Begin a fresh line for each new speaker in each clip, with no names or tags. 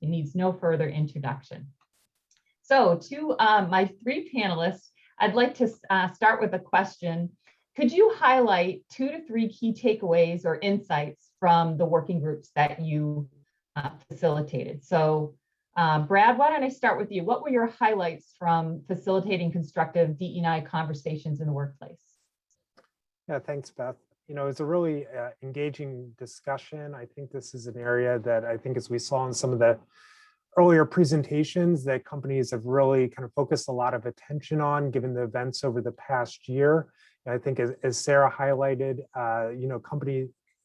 It needs no further introduction. So to my three panelists, I'd like to start with a question. Could you highlight 2 to 3 key takeaways or insights from the working groups that you facilitated? So Brad, why don't I start with you? What were your highlights from facilitating constructive DE&I conversations in the workplace?
Yeah, thanks, Beth. You know, it's a really engaging discussion. I think this is an area that I think, as we saw in some of the earlier presentations, that companies have really kind of focused a lot of attention on, given the events over the past year. And I think, as Sarah highlighted, you know,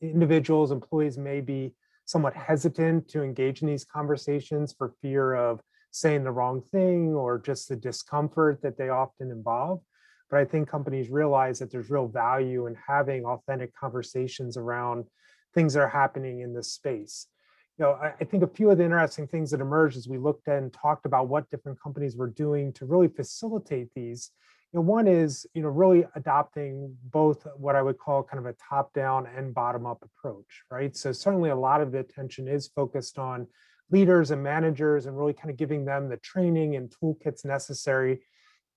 individuals, employees may be somewhat hesitant to engage in these conversations for fear of saying the wrong thing or just the discomfort that they often involve. But I think companies realize that there's real value in having authentic conversations around things that are happening in this space. You know, I think a few of the interesting things that emerged as we looked at and talked about what different companies were doing to really facilitate these. You know, one is, you know, really adopting both what I would call kind of a top-down and bottom-up approach, right? So certainly a lot of the attention is focused on leaders and managers and really kind of giving them the training and toolkits necessary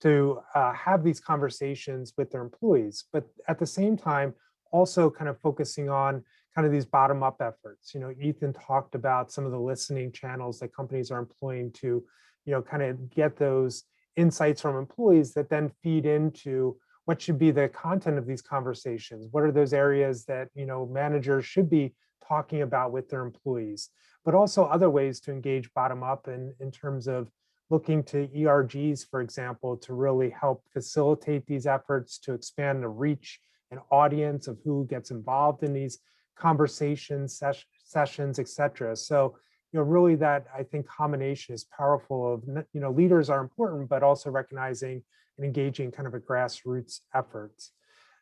to have these conversations with their employees. But at the same time, also kind of focusing on kind of these bottom-up efforts. You know, Ethan talked about some of the listening channels that companies are employing to, you know, kind of get those insights from employees that then feed into what should be the content of these conversations. What are those areas that, you know, managers should be talking about with their employees, but also other ways to engage bottom-up in terms of looking to ERGs, for example, to really help facilitate these efforts to expand the reach and audience of who gets involved in these conversations, sessions, et cetera. So, you know, really that, I think, combination is powerful of, you know, leaders are important, but also recognizing and engaging kind of a grassroots efforts.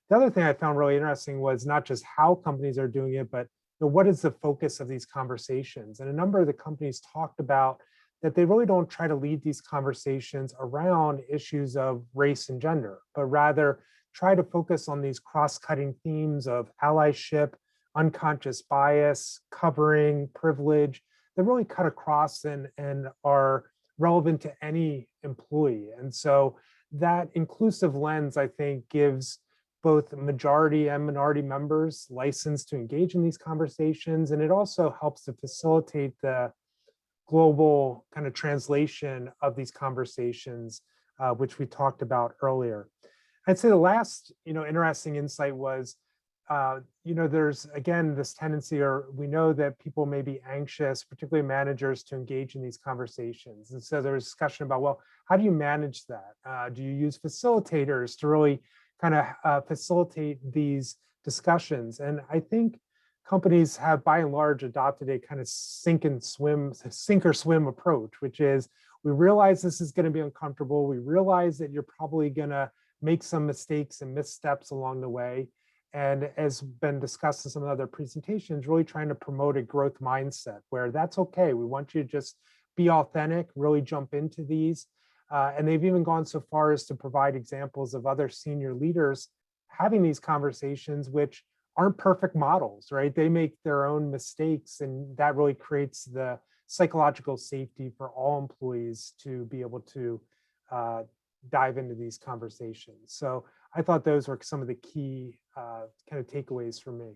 The other thing I found really interesting was not just how companies are doing it, but, you know, what is the focus of these conversations? And a number of the companies talked about that they really don't try to lead these conversations around issues of race and gender, but rather try to focus on these cross-cutting themes of allyship, unconscious bias, covering, privilege, that really cut across and are relevant to any employee. And so that inclusive lens, I think, gives both majority and minority members license to engage in these conversations. And it also helps to facilitate the global kind of translation of these conversations, which we talked about earlier. I'd say the last, you know, interesting insight was, you know, there's, again, this tendency, or we know that people may be anxious, particularly managers, to engage in these conversations. And so there was discussion about, well, how do you manage that? Do you use facilitators to really kind of facilitate these discussions? And I think companies have, by and large, adopted a kind of sink or swim approach, which is, we realize this is going to be uncomfortable. We realize that you're probably going to make some mistakes and missteps along the way. And as been discussed in some of the other presentations, really trying to promote a growth mindset where that's okay. We want you to just be authentic, really jump into these. And they've even gone so far as to provide examples of other senior leaders having these conversations, which aren't perfect models, right? They make their own mistakes, and that really creates the psychological safety for all employees to be able to dive into these conversations. So I thought those were some of the key kind of takeaways for me.